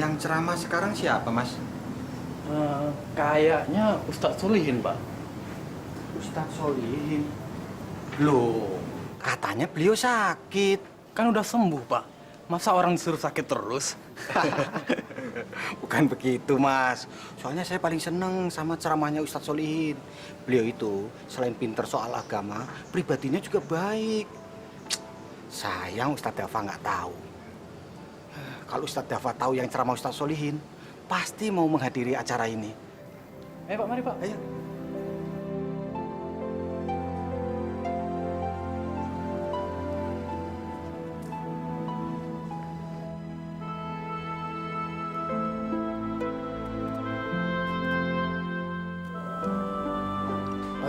Yang ceramah sekarang siapa, Mas? Kayaknya Ustadz Solihin, Pak. Ustadz Solihin. Loh, katanya beliau sakit. Kan udah sembuh, Pak. Masa orang disuruh sakit terus? Bukan begitu, Mas. Soalnya saya paling seneng sama ceramahnya Ustadz Solihin. Beliau itu selain pinter soal agama, pribadinya juga baik. Sayang Ustadz Dafa nggak tahu. Kalau Ustadz Dafa tahu yang ceramah Ustadz Solihin, pasti mau menghadiri acara ini. Ayo, Pak, mari, Pak. Ayo.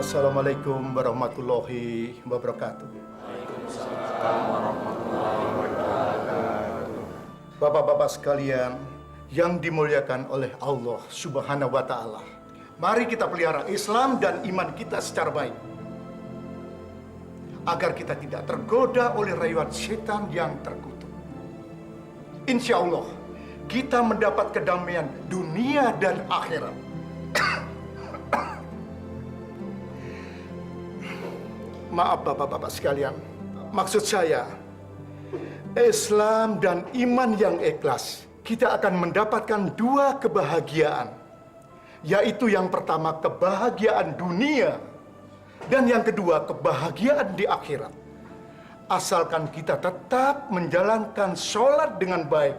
Assalamualaikum warahmatullahi wabarakatuh. Bapak-bapak sekalian yang dimuliakan oleh Allah Subhanahu wa Ta'ala, mari kita pelihara Islam dan iman kita secara baik, agar kita tidak tergoda oleh rayuan setan yang terkutuk. Insya Allah kita mendapat kedamaian dunia dan akhirat. Maaf bapak-bapak sekalian, maksud saya Islam dan iman yang ikhlas, kita akan mendapatkan dua kebahagiaan, yaitu yang pertama kebahagiaan dunia dan yang kedua kebahagiaan di akhirat. Asalkan kita tetap menjalankan sholat dengan baik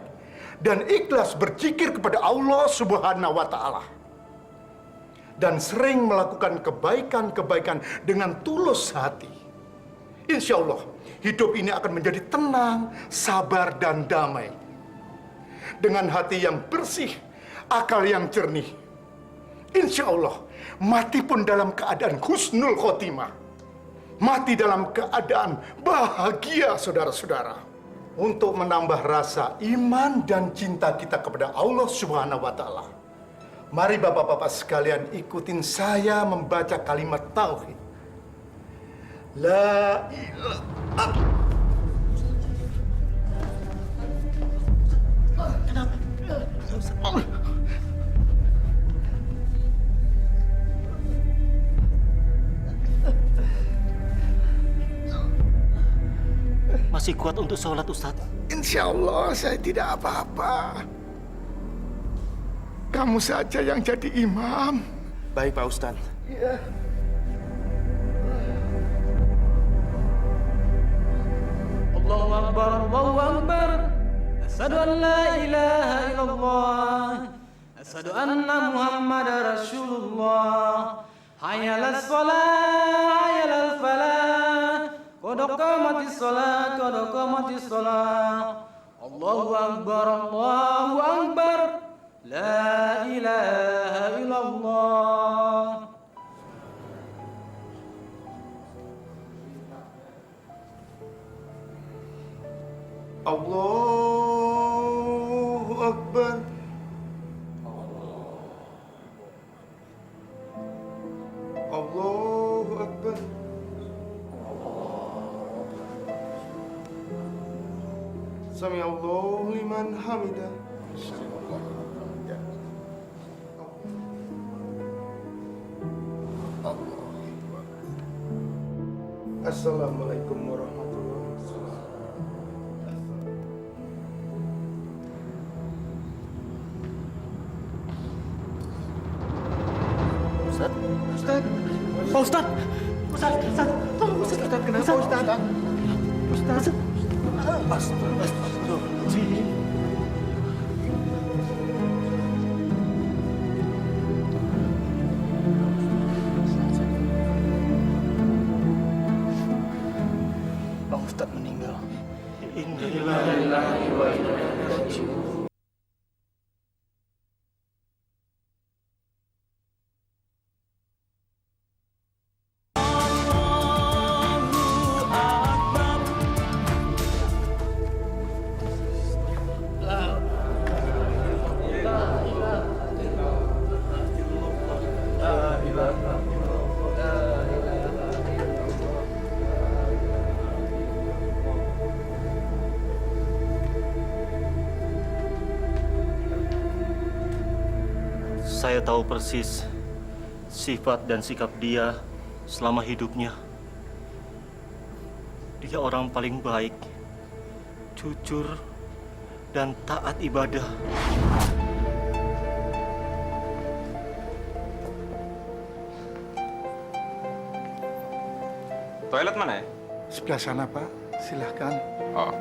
dan ikhlas berzikir kepada Allah Subhanahu wa Ta'ala, dan sering melakukan kebaikan-kebaikan dengan tulus hati. Insya Allah, hidup ini akan menjadi tenang, sabar, dan damai. Dengan hati yang bersih, akal yang jernih. Insya Allah, mati pun dalam keadaan husnul khotimah. Mati dalam keadaan bahagia, saudara-saudara. Untuk menambah rasa iman dan cinta kita kepada Allah Subhanahu wa Ta'ala, mari bapak-bapak sekalian ikutin saya membaca kalimat tauhid. La ilaha. Masih kuat untuk sholat, Ustadz? Insya Allah saya tidak apa-apa. Kamu saja yang jadi imam. Baik, Pak Ustadz. Ya. Allahu Akbar, Allahu Akbar. Asyhadu an la ilaha illallah. Asyhadu anna Muhammadar Rasulullah. Hayya 'alas shalah, hayya 'alal falah. Qad qamatis shalah, qad qamatis shalah. Allahu Akbar, Allahu Akbar. La ilaha illallah. Allahu Akbar. Allahu Akbar. Sami Allahu liman hamidah. Assalamualaikum warahmatullahi wabarakatuh. Ustadz? Ustaz, Pak Ustadz. tolong Ustaz, kenapa Ustaz? Ustaz. Pak Ustadz meninggal. Innalillahi wa inna ilaihi raji'un. Saya tahu persis sifat dan sikap dia selama hidupnya. Dia orang paling baik, jujur, dan taat ibadah. Toilet mana ya? Sebelah sana, Pak. Silahkan. Oh,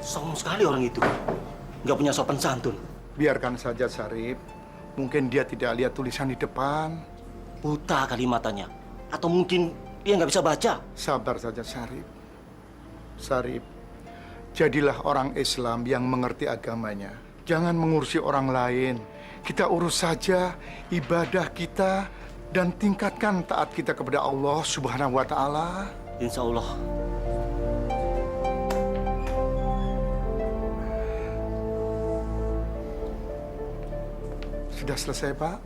Sombong sekali orang itu. Nggak punya sopan santun. Biarkan saja, Sarip. Mungkin dia tidak lihat tulisan di depan. Buta kali matanya. Atau mungkin dia nggak bisa baca. Sabar saja, Sarip. Sarip, jadilah orang Islam yang mengerti agamanya. Jangan mengurusi orang lain. Kita urus saja ibadah kita dan tingkatkan taat kita kepada Allah Subhanahu wa Ta'ala. Insya Allah. Sudah selesai, Pak?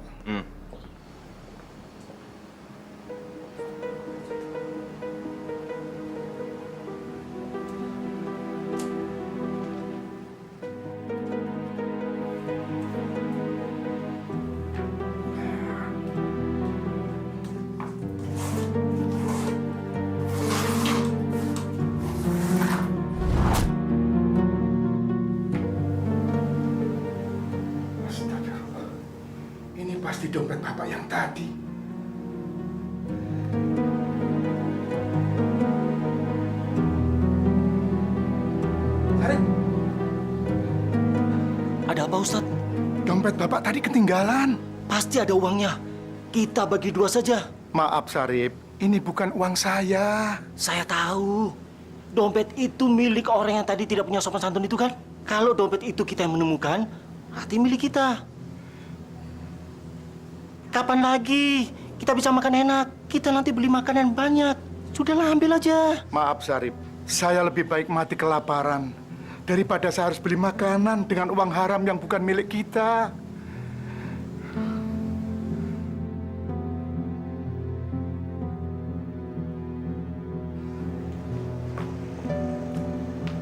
Astagfirullah. Ini pasti dompet Bapak yang tadi. Sarip, Ada apa, Ustadz? dompet Bapak tadi ketinggalan. Pasti ada uangnya. Kita bagi dua saja. Maaf, Sarip. Ini bukan uang saya. Saya tahu. Dompet itu milik orang yang tadi tidak punya sopan santun itu kan? Kalau dompet itu kita yang menemukan, berarti milik kita. Kapan lagi kita bisa makan enak? Kita nanti beli makanan banyak. Sudahlah, ambil aja. Maaf, Sarip. Saya lebih baik mati kelaparan daripada saya harus beli makanan dengan uang haram yang bukan milik kita.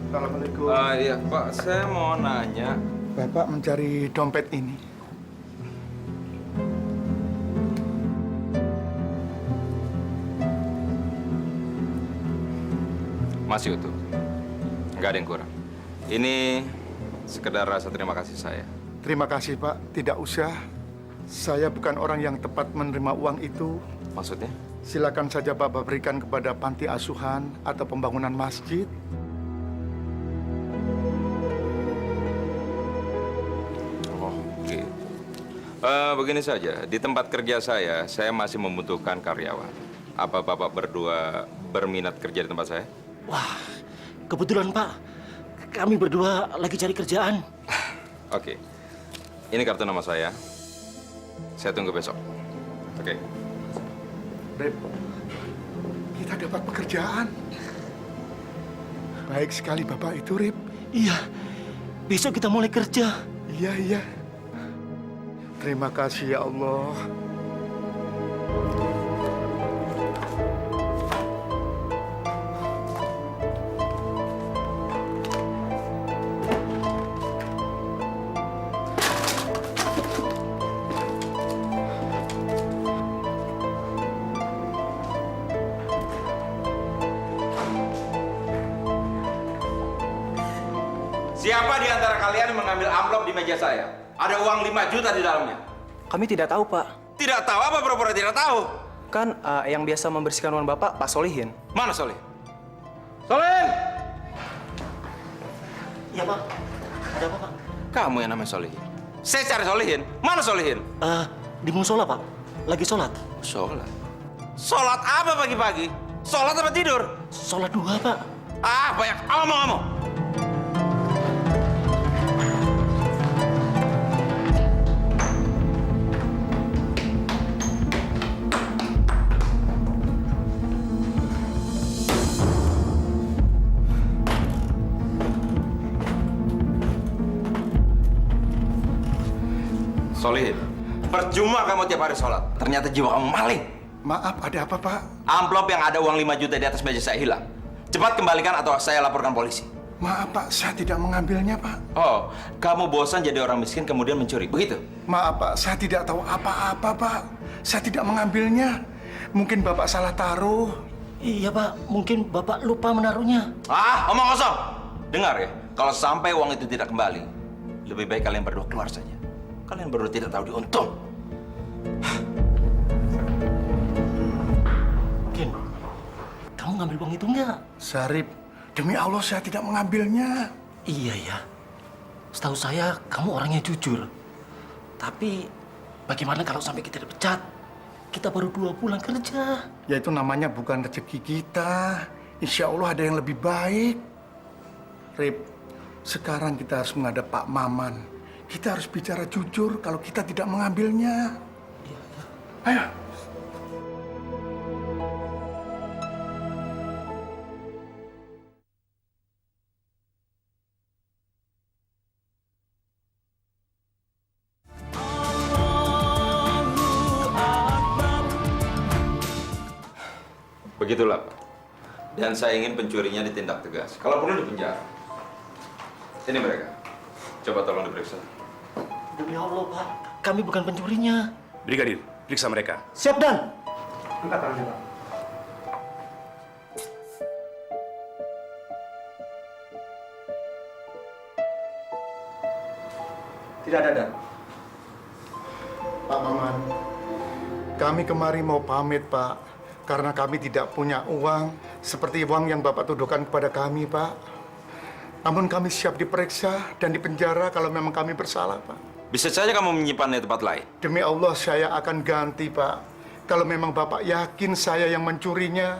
Assalamualaikum. Iya Pak, saya mau nanya. Bapak mencari dompet ini. Masih utuh. Nggak ada yang kurang. Ini sekedar rasa terima kasih saya. Terima kasih, Pak. Tidak usah. Saya bukan orang yang tepat menerima uang itu. Maksudnya? Silakan saja Bapak berikan kepada panti asuhan atau pembangunan masjid. Oh, gitu. Begini saja, di tempat kerja saya masih membutuhkan karyawan. Apa Bapak berdua berminat kerja di tempat saya? Wah, kebetulan Pak. Kami berdua lagi cari kerjaan. Oke. Ini kartu nama saya. Saya tunggu besok. Oke. Rip, kita dapat pekerjaan. Baik sekali Bapak itu, Rip. Iya, besok kita mulai kerja. Iya, iya. Terima kasih ya Allah. Siapa di antara kalian yang mengambil amplop di meja saya? Ada uang 5 juta di dalamnya. Kami tidak tahu, Pak. Tidak tahu apa pura-pura tidak tahu? Kan yang biasa membersihkan uang Bapak, Pak Solihin. Mana Solih? Solihin! Iya Pak, ada apa Pak? Kamu yang namanya Solihin. Saya cari Solihin. Mana Solihin? Di musola Pak, lagi sholat. Sholat. Sholat apa pagi-pagi? Sholat apa tidur? Sholat duha Pak. Ah, banyak omong-omong. Solihin, percuma kamu tiap hari sholat. Ternyata jiwa kamu maling. Maaf, ada apa, Pak? Amplop yang ada uang 5 juta di atas meja saya hilang. Cepat kembalikan atau saya laporkan polisi. Maaf Pak, saya tidak mengambilnya Pak. Oh, kamu bosan jadi orang miskin kemudian mencuri, begitu? Maaf Pak, saya tidak tahu apa-apa Pak. Saya tidak mengambilnya. Mungkin Bapak salah taruh. Iya Pak, mungkin Bapak lupa menaruhnya. Ah, omong kosong. Dengar ya, kalau sampai uang itu tidak kembali, lebih baik kalian berdua keluar saja. Kalian berdua tidak tahu diuntung. Ken, kamu ngambil uang itu enggak? Syarif, demi Allah saya tidak mengambilnya. Iya ya. Setahu saya kamu orangnya jujur. Tapi bagaimana kalau sampai kita dipecat? Kita baru 2 bulan kerja. Ya itu namanya bukan rezeki kita. Insya Allah ada yang lebih baik. Rip, sekarang kita harus menghadap Pak Maman. Kita harus bicara jujur kalau kita tidak mengambilnya. Ayo. Begitulah, Pak. Dan saya ingin pencurinya ditindak tegas. Kalau perlu dipenjara. Ini mereka. Coba tolong diperiksa. Demi Allah Pak, kami bukan pencurinya. Brigadir, periksa mereka. Siap Dan. Angkat tangannya Pak. Tidak ada Dan. Pak Maman, kami kemari mau pamit Pak. Karena kami tidak punya uang seperti uang yang Bapak tuduhkan kepada kami, Pak. Namun kami siap diperiksa dan dipenjara kalau memang kami bersalah, Pak. Bisa saja kamu menyimpannya di tempat lain. Demi Allah saya akan ganti, Pak. Kalau memang Bapak yakin saya yang mencurinya,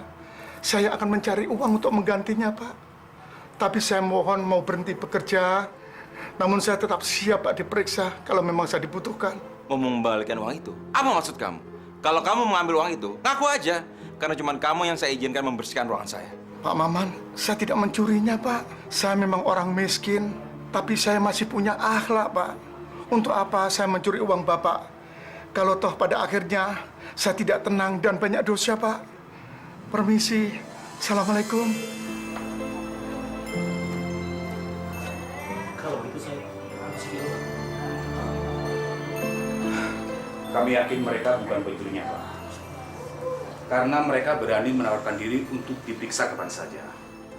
saya akan mencari uang untuk menggantinya, Pak. Tapi saya mohon mau berhenti bekerja. Namun saya tetap siap, Pak, diperiksa kalau memang saya dibutuhkan. Mau mengembalikan uang itu? Apa maksud kamu? Kalau kamu mengambil uang itu, ngaku aja. Karena cuma kamu yang saya izinkan membersihkan ruangan saya. Pak Maman, saya tidak mencurinya, Pak. Saya memang orang miskin, tapi saya masih punya akhlak, Pak. Untuk apa saya mencuri uang Bapak? Kalau toh pada akhirnya saya tidak tenang dan banyak dosa, Pak. Permisi. Assalamualaikum. Kalau begitu saya permisi dulu. Kami yakin mereka bukan pencurinya, Pak. Karena mereka berani menawarkan diri untuk diperiksa kapan saja.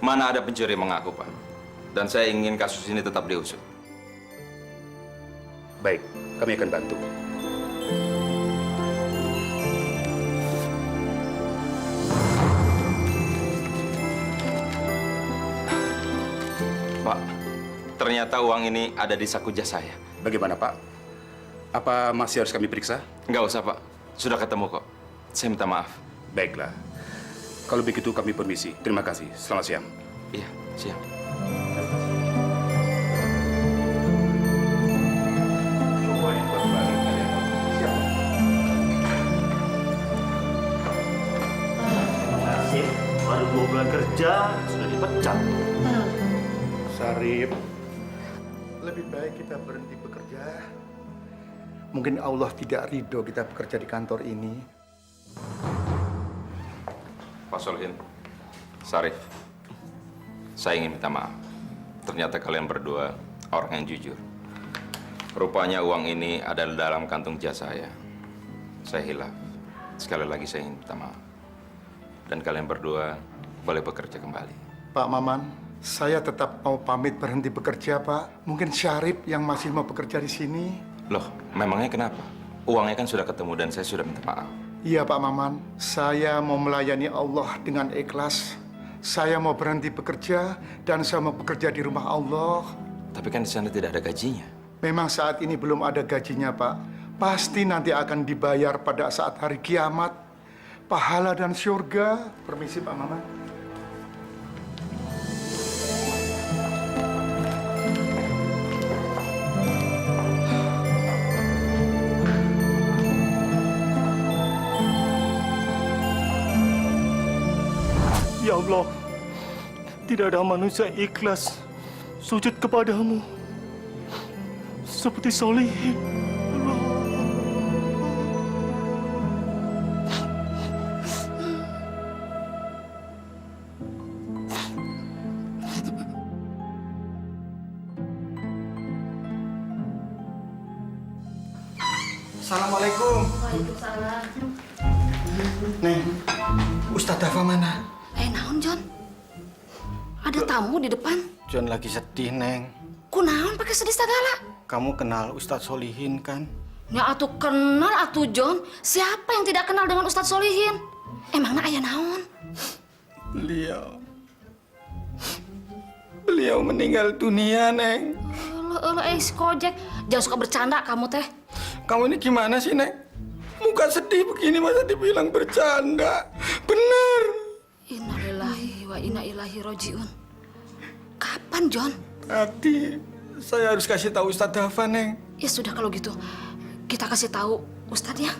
Mana ada pencuri yang mengaku, Pak. Dan saya ingin kasus ini tetap diusut. Baik, kami akan bantu. Pak, ternyata uang ini ada di saku jas saya. Bagaimana, Pak? Apa masih harus kami periksa? Nggak usah, Pak. Sudah ketemu kok. Saya minta maaf. Baiklah. Kalau begitu kami permisi. Terima kasih. Selamat siang. Iya, siap. Nasib, baru 2 bulan kerja, sudah dipecat. Sarip, lebih baik kita berhenti bekerja. Mungkin Allah tidak ridho kita bekerja di kantor ini. Pak Solihin, Sarif, saya ingin minta maaf. Ternyata kalian berdua orang yang jujur. Rupanya uang ini ada dalam kantung jas saya. Saya hilaf. Sekali lagi saya ingin minta maaf. Dan kalian berdua boleh bekerja kembali. Pak Maman, saya tetap mau pamit berhenti bekerja, Pak. Mungkin Syarif yang masih mau bekerja di sini. Loh, memangnya kenapa? Uangnya kan sudah ketemu dan saya sudah minta maaf. Iya, Pak Maman. Saya mau melayani Allah dengan ikhlas. Saya mau berhenti bekerja dan saya mau bekerja di rumah Allah. Tapi kan di sana tidak ada gajinya. Memang saat ini belum ada gajinya, Pak. Pasti nanti akan dibayar pada saat hari kiamat. Pahala dan surga. Permisi, Pak Maman. Ya Allah, tidak ada manusia ikhlas sujud kepadamu seperti Solihin. Assalamualaikum. Waalaikumsalam. Neng, Ustadz Dafa mana? Naon, John? Ada tamu di depan. John lagi sedih, Neng. Kunaon pakai sedih segala? Kamu kenal Ustadz Solihin kan? Ya atuh kenal atuh John. Siapa yang tidak kenal dengan Ustadz Solihin? Emangnya aya naon? Beliau meninggal dunia, Neng. Si Kojek. Jangan suka bercanda kamu teh. Kamu ini gimana sih, Neng? Muka sedih begini masa dibilang bercanda? Bener. Innalillahi wa inna ilaihi rojiun. Kapan, John? Tadi saya harus kasih tahu Ustadz Dafa, Neng. Ya sudah kalau gitu. Kita kasih tahu Ustadz ya.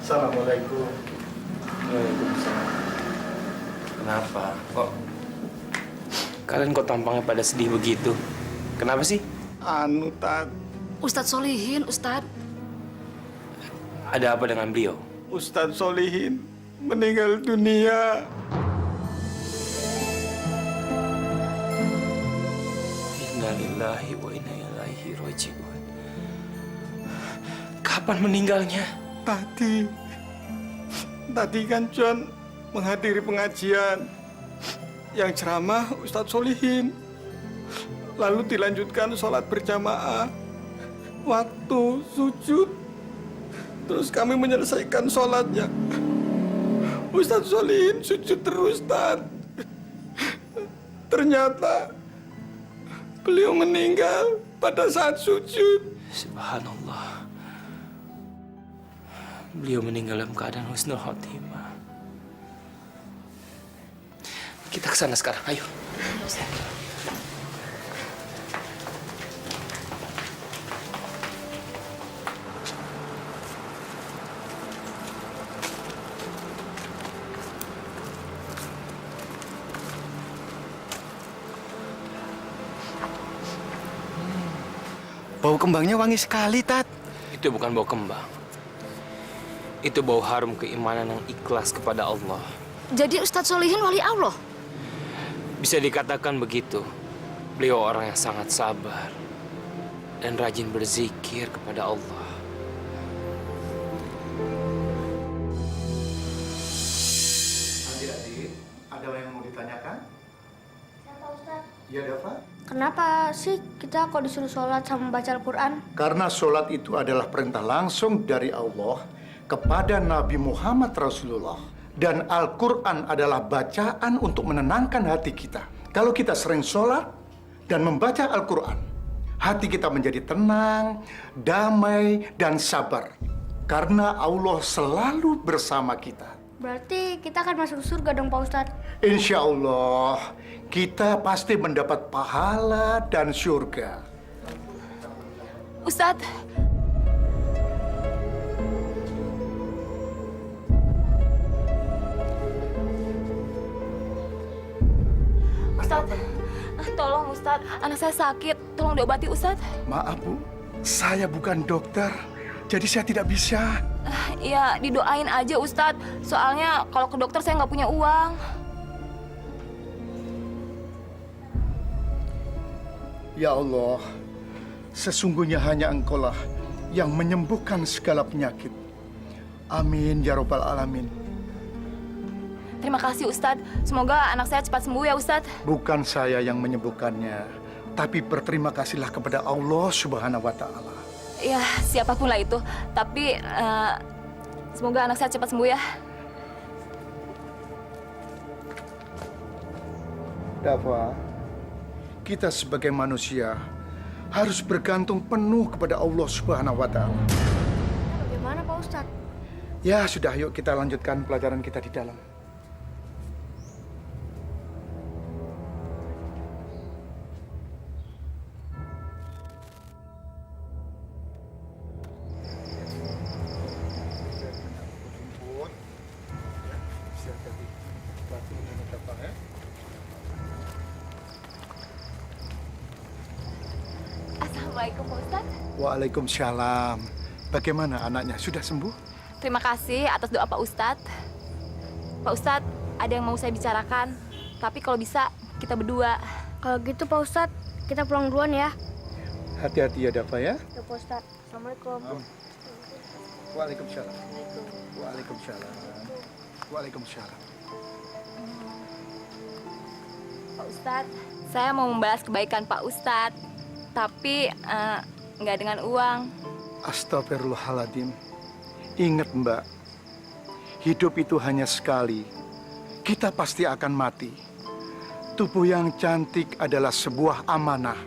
Assalamualaikum. Kenapa? Kalian kok tampangnya pada sedih begitu? Kenapa sih? Anu, Tat. Ustadz Solihin, Ustadz. Ada apa dengan beliau? Ustadz Solihin meninggal dunia. Innalillahi wa inna ilaihi raji'un. Kapan meninggalnya? Tadi kan John menghadiri pengajian yang ceramah Ustadz Solihin. Lalu dilanjutkan sholat berjamaah. Waktu sujud. Terus kami menyelesaikan sholatnya. Ustadz Solihin sujud terus, Tat. Ternyata beliau meninggal pada saat sujud. Subhanallah. Beliau meninggal dalam keadaan husnul khotimah. Kita ke sana sekarang, ayo. Bau kembangnya wangi sekali, Tat. Itu bukan bau kembang. Itu bau harum keimanan yang ikhlas kepada Allah. Jadi Ustadz Solihin wali Allah? Bisa dikatakan begitu. Beliau orang yang sangat sabar dan rajin berzikir kepada Allah. Adik-adik, ada yang mau ditanyakan? Siapa Ustaz? Iya, Dafa? Kenapa sih kita kok disuruh sholat sama baca Al-Quran? Karena sholat itu adalah perintah langsung dari Allah kepada Nabi Muhammad Rasulullah. Dan Al-Quran adalah bacaan untuk menenangkan hati kita. Kalau kita sering sholat dan membaca Al-Quran, hati kita menjadi tenang, damai, dan sabar. Karena Allah selalu bersama kita. Berarti kita akan masuk surga dong Pak Ustadz? Insya Allah, kita pasti mendapat pahala dan surga. Ustadz. Ustadz, tolong Ustadz, anak saya sakit. Tolong diobati Ustadz. Maaf Bu, saya bukan dokter, jadi saya tidak bisa. Ya, didoain aja Ustadz. Soalnya kalau ke dokter saya nggak punya uang. Ya Allah, sesungguhnya hanya Engkaulah yang menyembuhkan segala penyakit. Amin ya Rabbal Alamin. Terima kasih Ustadz. Semoga anak saya cepat sembuh ya Ustadz. Bukan saya yang menyembuhkannya, tapi berterima kasihlah kepada Allah Subhanahu wa Ta'ala. Ya, siapapun lah itu. Tapi semoga anak saya cepat sembuh ya. Dafa, kita sebagai manusia harus bergantung penuh kepada Allah Subhanahu wa Ta'ala. Bagaimana Pak Ustadz? Ya sudah, yuk kita lanjutkan pelajaran kita di dalam. Assalamualaikum Pak Ustadz. Waalaikumsalam. Bagaimana anaknya? Sudah sembuh? Terima kasih atas doa Pak Ustadz. Pak Ustadz, ada yang mau saya bicarakan. Tapi kalau bisa, kita berdua. Kalau gitu Pak Ustadz, kita pulang duluan ya. Hati-hati ya Dafa ya. Ya Pak Ustadz. Assalamualaikum. Waalaikumsalam. Waalaikumsalam. Waalaikumsalam. Pak Ustadz, saya mau membalas kebaikan Pak Ustadz, tapi nggak dengan uang. Astagfirullahaladzim. Ingat Mbak, hidup itu hanya sekali. Kita pasti akan mati. Tubuh yang cantik adalah sebuah amanah.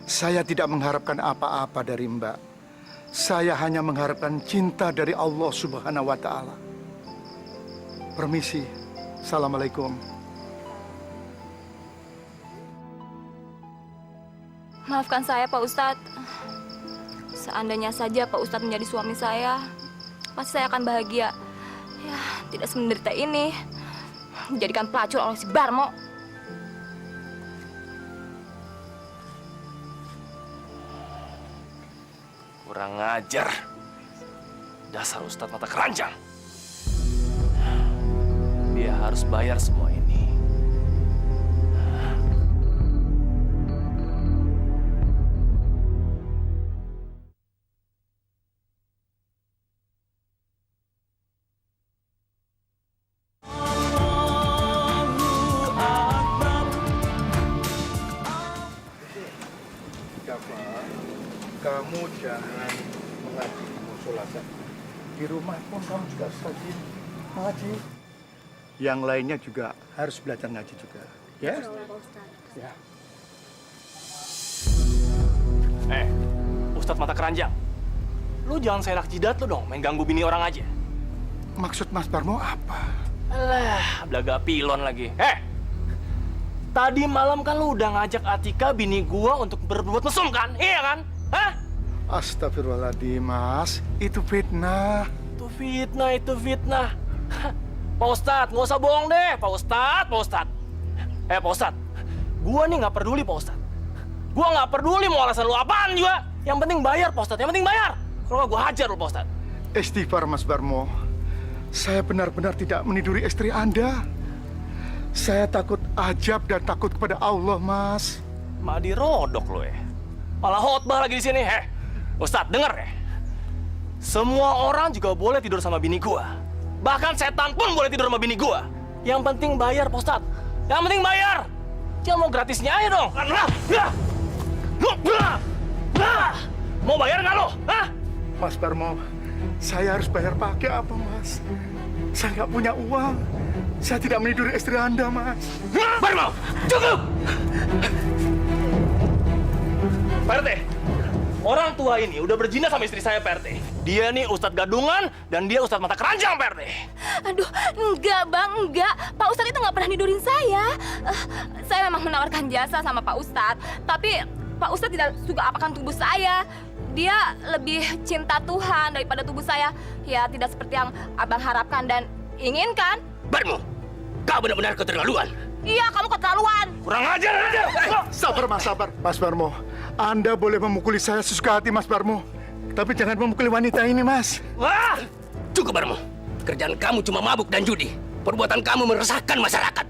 Saya tidak mengharapkan apa-apa dari Mbak. Saya hanya mengharapkan cinta dari Allah Subhanahu wa Ta'ala. Permisi. Assalamualaikum. Maafkan saya Pak Ustadz. Seandainya saja Pak Ustadz menjadi suami saya, pasti saya akan bahagia. Ya, tidak semenderita ini. Dijadikan pelacur oleh si Barmo. Kurang ajar. Dasar Ustadz mata keranjang. Dia harus bayar semua ini. Kamu jangan mengaji di musola saja. Di rumah pun kamu juga harus rajin mengaji. Yang lainnya juga harus belajar ngaji juga. Ya? Ya. Ustadz mata keranjang. Lu jangan selak jidat lu dong, main ganggu bini orang aja. Maksud Mas Barmo apa? Alah, belaga pilon lagi. Tadi malam kan lu udah ngajak Atika bini gua untuk berbuat mesum kan? Iya kan? Hah? Astagfirullahaladzim, Mas. Itu fitnah. Itu fitnah. Pak Ustadz, nggak usah bohong deh. Pak Ustadz. Pak Ustadz. Gua nih nggak peduli, Pak Ustadz. Gua nggak peduli mau alasan lu apaan juga. Yang penting bayar, Pak Ustadz. Yang penting bayar. Kalau nggak gua hajar lu, Pak Ustadz. Istighfar, Mas Barmo. Saya benar-benar tidak meniduri istri Anda. Saya takut ajab dan takut kepada Allah, Mas. Madi rodok lo ya. Malah khotbah lagi di sini. Ustadz, denger ya. Semua orang juga boleh tidur sama bini gua. Bahkan setan pun boleh tidur sama bini gua. Yang penting bayar, Pak Ustadz. Yang penting bayar. Jangan mau gratisnya aja dong. Mau bayar nggak lo? Hah? Mas Barmo, saya harus bayar pakai apa, Mas? Saya nggak punya uang. Saya tidak meniduri istri Anda, Mas. Barmo, cukup! Pak RT, orang tua ini udah berzina sama istri saya, Pak RT. Dia nih Ustadz gadungan dan dia Ustadz mata keranjang, Pak RT. Aduh, enggak Bang, enggak. Pak Ustadz itu nggak pernah nidurin saya. Saya memang menawarkan jasa sama Pak Ustadz, tapi Pak Ustadz tidak suka apakan tubuh saya. Dia lebih cinta Tuhan daripada tubuh saya. Ya, tidak seperti yang Abang harapkan dan inginkan. Barmo, kau benar-benar keterlaluan. Iya, kamu keterlaluan. Kurang ajar aja. Sabar, Mas, sabar. Mas Barmo, Anda boleh memukuli saya sesuka hati, Mas Barmo. Tapi jangan memukuli wanita ini, Mas. Wah! Cukup, Barmo. Kerjaan kamu cuma mabuk dan judi. Perbuatan kamu meresahkan masyarakat.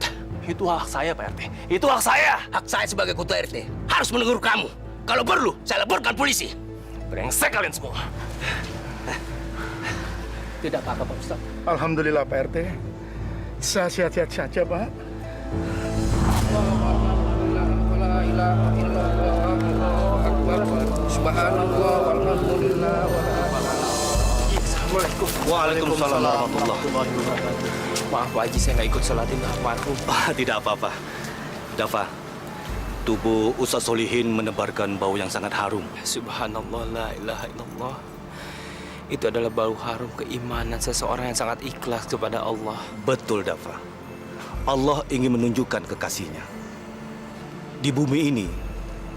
Itu hak saya, Pak RT. Itu hak saya. Hak saya sebagai ketua RT harus menegur kamu. Kalau perlu, saya laporkan polisi. Brengsek kalian semua. Tidak apa-apa, Pak Ustaz. Alhamdulillah, Pak RT. Saya sehat-sehat saja, Pak. Waalaikumsalam warahmatullahi wabarakatuh. Maaf Pak Haji, saya nggak ikut sholatin almarhum. Tidak apa-apa. Dafa, tubuh Ustaz Solihin menebarkan bau yang sangat harum. Subhanallah, la ilaha illallah. Itu adalah bau harum keimanan seseorang yang sangat ikhlas kepada Allah. Betul, Dafa. Allah ingin menunjukkan kekasihnya. Di bumi ini,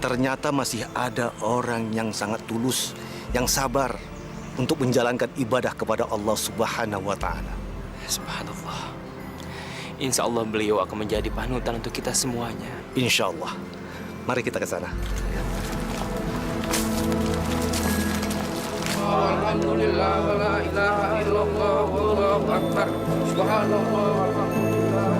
ternyata masih ada orang yang sangat tulus, yang sabar untuk menjalankan ibadah kepada Allah Subhanahu wa Ta'ala. Subhanallah. Insya Allah beliau akan menjadi panutan untuk kita semuanya. Insya Allah. Mari kita ke sana. Alhamdulillah, la ilaha illallah, wallahu akbar. Subhanallah, walhamdulillah.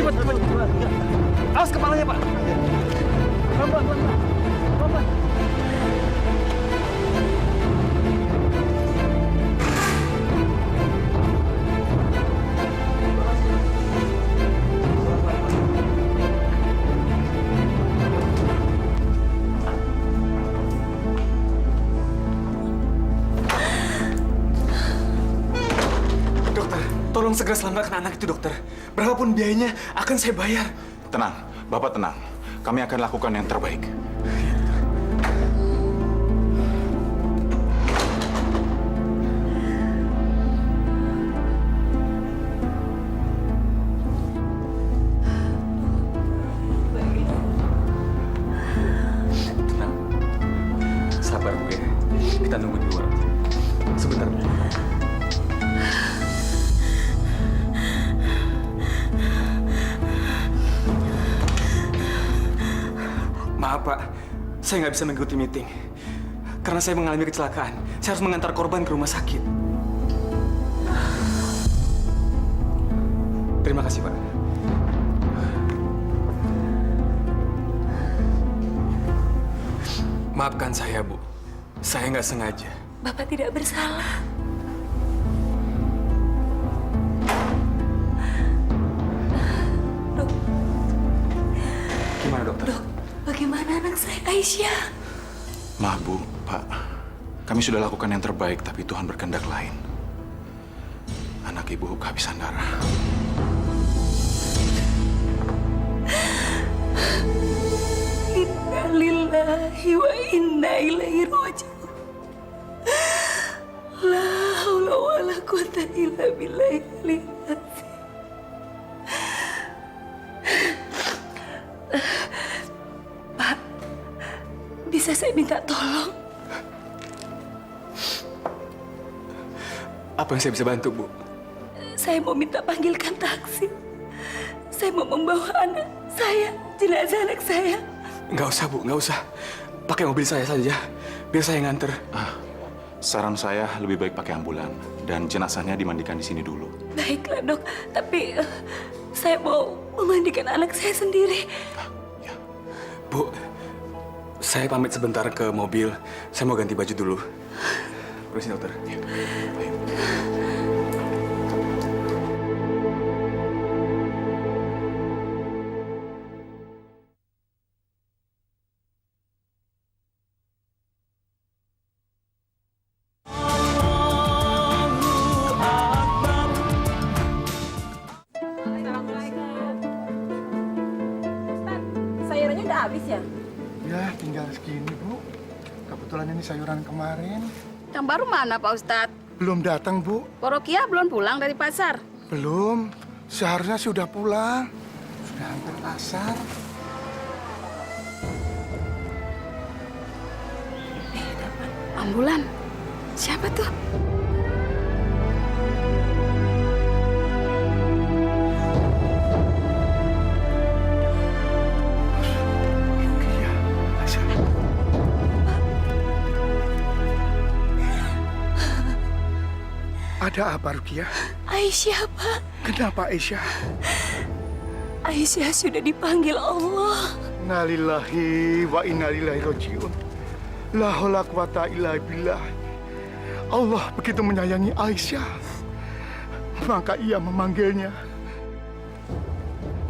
Cepat, cepat. Awas kepalanya, Pak. Pelan-pelan, pelan-pelan. Pelan-pelan. Dokter, tolong segera selamatkan anak itu, dokter. Berapapun biayanya akan saya bayar. Tenang, Bapak tenang. Kami akan lakukan yang terbaik. Tenang. Sabar, Bu ya. Kita nunggu di luar. Sebentar, Bu. Maaf, Pak. Saya nggak bisa mengikuti meeting. Karena saya mengalami kecelakaan. Saya harus mengantar korban ke rumah sakit. Terima kasih, Pak. Maafkan saya, Bu. Saya nggak sengaja. Bapak tidak bersalah. Gimana, dokter? Bagaimana anak saya, Aisyah? Maaf, Bu, Pak. Kami sudah lakukan yang terbaik, tapi Tuhan berkehendak lain. Anak Ibu kehabisan darah. Inna lillahi wa inna ilaihi raji'un. La haula wa la quwata illa billahi. Pak, bisa saya minta tolong? Apa yang saya bisa bantu, Bu? Saya mau minta panggilkan taksi. Saya mau membawa anak saya, jenazah anak saya. Nggak usah, Bu. Nggak usah. Pakai mobil saya saja. Biar saya nganter. Saran saya lebih baik pakai ambulan dan jenazahnya dimandikan di sini dulu. Baiklah, Dok. Tapi saya mau memandikan anak saya sendiri. Bu, saya pamit sebentar ke mobil. Saya mau ganti baju dulu. Permisi, dokter. Baik. Sayurannya udah habis ya? Ya, tinggal segini, Bu. Kebetulan ini sayuran kemarin. Yang baru mana, Pak Ustadz? Belum datang, Bu. Porokia belum pulang dari pasar. Belum. Seharusnya sudah pulang. Sudah hampir asar. Ambulan. Siapa tuh? Ada apa, Rukiah? Aisyah, Pak. Kenapa, Aisyah? Aisyah sudah dipanggil Allah. Innalillahi wa inna ilaihi raji'un. La haula quwata illa billah. Allah begitu menyayangi Aisyah, maka ia memanggilnya.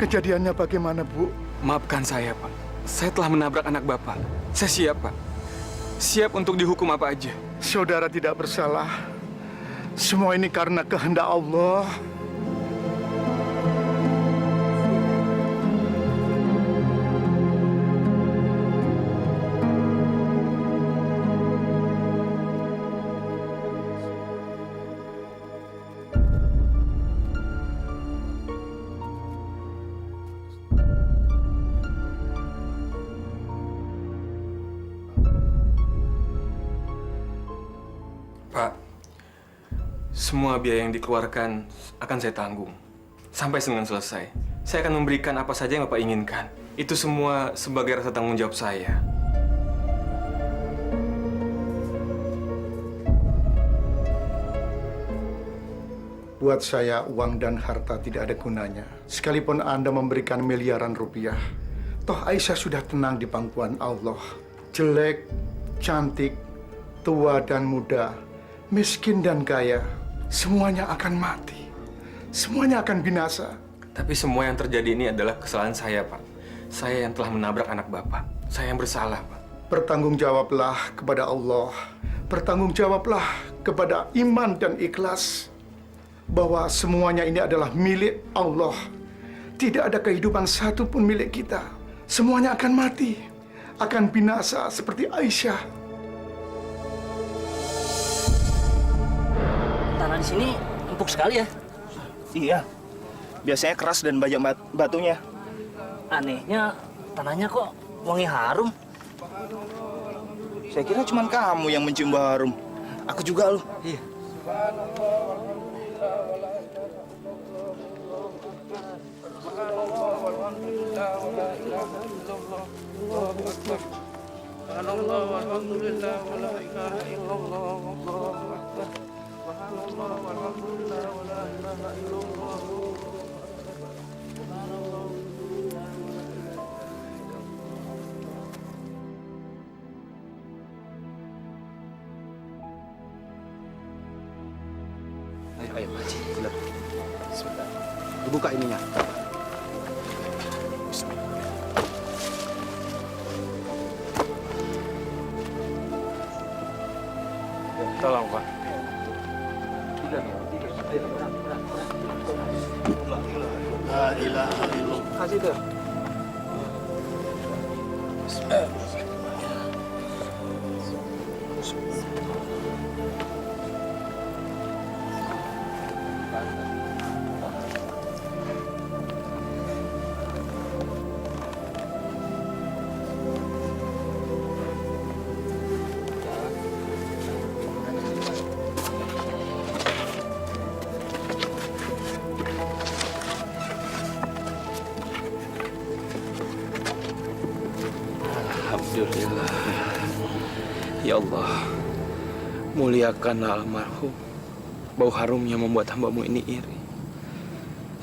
Kejadiannya bagaimana, Bu? Maafkan saya, Pak. Saya telah menabrak anak Bapak. Saya siap, Pak. Siap untuk dihukum apa aja. Saudara tidak bersalah. Semua ini karena kehendak Allah. Pak, semua biaya yang dikeluarkan akan saya tanggung. Sampai Senin selesai. Saya akan memberikan apa saja yang Bapak inginkan. Itu semua sebagai rasa tanggung jawab saya. Buat saya, uang dan harta tidak ada gunanya. Sekalipun Anda memberikan miliaran rupiah, toh Aisyah sudah tenang di pangkuan Allah. Jelek, cantik, tua dan muda, miskin dan kaya, semuanya akan mati. Semuanya akan binasa. Tapi semua yang terjadi ini adalah kesalahan saya, Pak. Saya yang telah menabrak anak Bapak. Saya yang bersalah, Pak. Bertanggungjawablah kepada Allah. Bertanggungjawablah kepada iman dan ikhlas. Bahwa semuanya ini adalah milik Allah. Tidak ada kehidupan satu pun milik kita. Semuanya akan mati. Akan binasa seperti Aisyah. Tanah di sini empuk sekali ya? Iya, biasanya keras dan banyak batunya. Anehnya, tanahnya kok wangi harum. Saya kira cuma kamu yang mencium bau harum. Aku juga loh. Iya. Ayo, Haji. Sebentar. Dibuka ininya. Tolong, Pak. La ilaha illallah. Kasih tuh. Alhamdulillah. Ya Allah, muliakanlah almarhum. Bau harumnya membuat hambamu ini iri.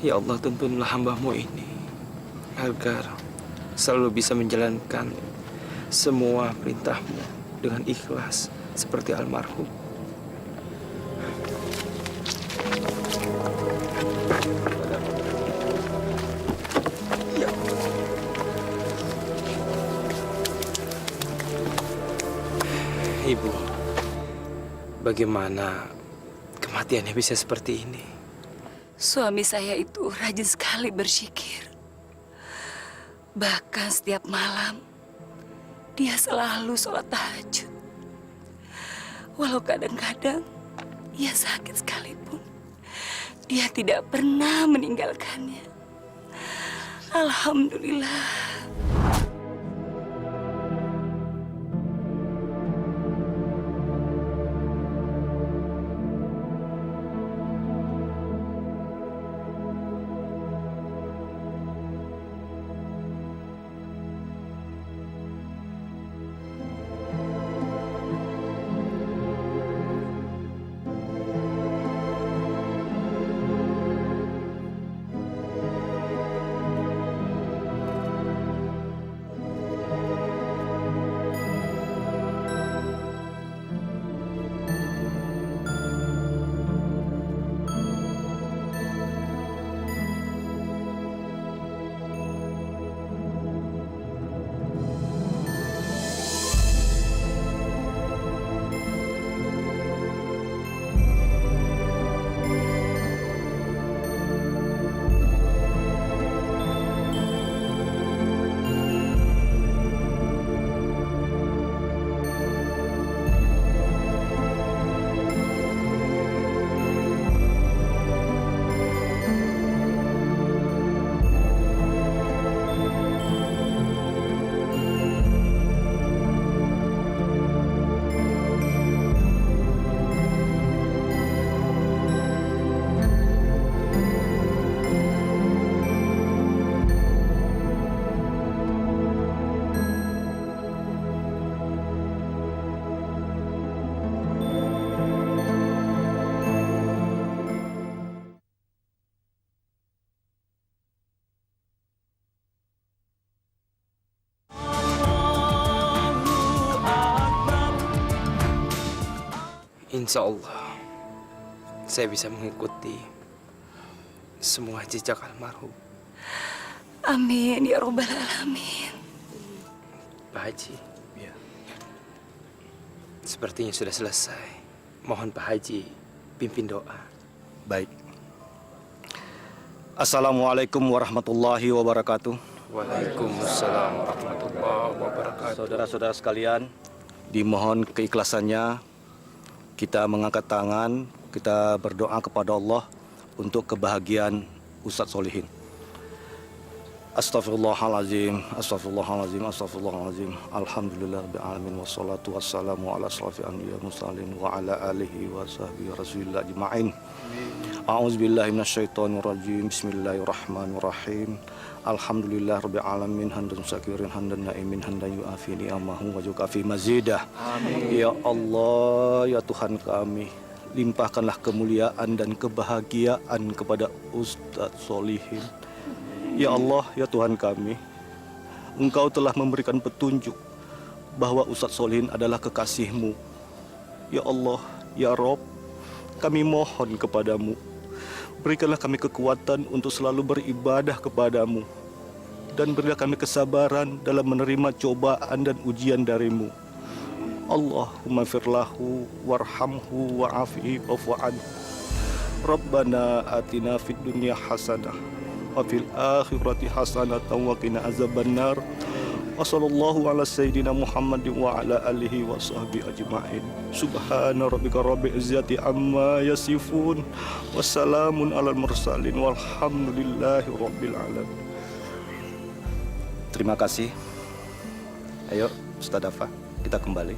Ya Allah, tuntunlah hambamu ini agar selalu bisa menjalankan semua perintahmu dengan ikhlas seperti almarhum. Ibu, bagaimana kematiannya bisa seperti ini? Suami saya itu rajin sekali berzikir. Bahkan setiap malam, dia selalu sholat tahajud. Walau kadang-kadang ia sakit sekalipun, dia tidak pernah meninggalkannya. Alhamdulillah. Insya Allah, saya bisa mengikuti semua jejak almarhum. Amin ya Rabbal Alamin. Pak Haji, sepertinya sudah selesai. Mohon Pak Haji pimpin doa. Baik. Assalamualaikum warahmatullahi wabarakatuh. Waalaikumsalam warahmatullahi wabarakatuh. Saudara-saudara sekalian, dimohon keikhlasannya kita mengangkat tangan, kita berdoa kepada Allah untuk kebahagiaan Ustadz Solihin. Astaghfirullahaladzim, astaghfirullahaladzim, astaghfirullahaladzim. Alhamdulillah rabbil alamin wassalatu wassalamu ala asrofil anbiya mursalin wa ala alihi wa sahbihi rasulillah ajma'in. A'udzubillahi minasyaitonir rajim. Bismillahirrahmanirrahim. Alhamdulillah rabbil alamin hamdan syakirin hamdan naimin hamdan yu'afi ni'amahu wa yukafi mazidah. Ya Allah, ya Tuhan kami, limpahkanlah kemuliaan dan kebahagiaan kepada Ustadz Solihin. Ya Allah, ya Tuhan kami, Engkau telah memberikan petunjuk bahwa Ustadz Solihin adalah kekasih-Mu. Ya Allah, ya Rob, kami mohon kepadamu, berikanlah kami kekuatan untuk selalu beribadah kepadamu, dan berilah kami kesabaran dalam menerima cobaan dan ujian darimu. Allahumma firlahu warhamhu wa'afihi wa'fu anhu. Rabbana atina fid dunya hasanah wa fil akhirati hasanatan wa qina azabannar. Wa sallallahu ala sayyidina Muhammadin wa ala alihi wa sahbihi ajma'in. Subhana rabbika rabbil izzati amma yasifun. Wassalamun alal mursalin walhamdulillahi rabbil alamin. Terima kasih. Ayo, Ustadz Dafa, kita kembali.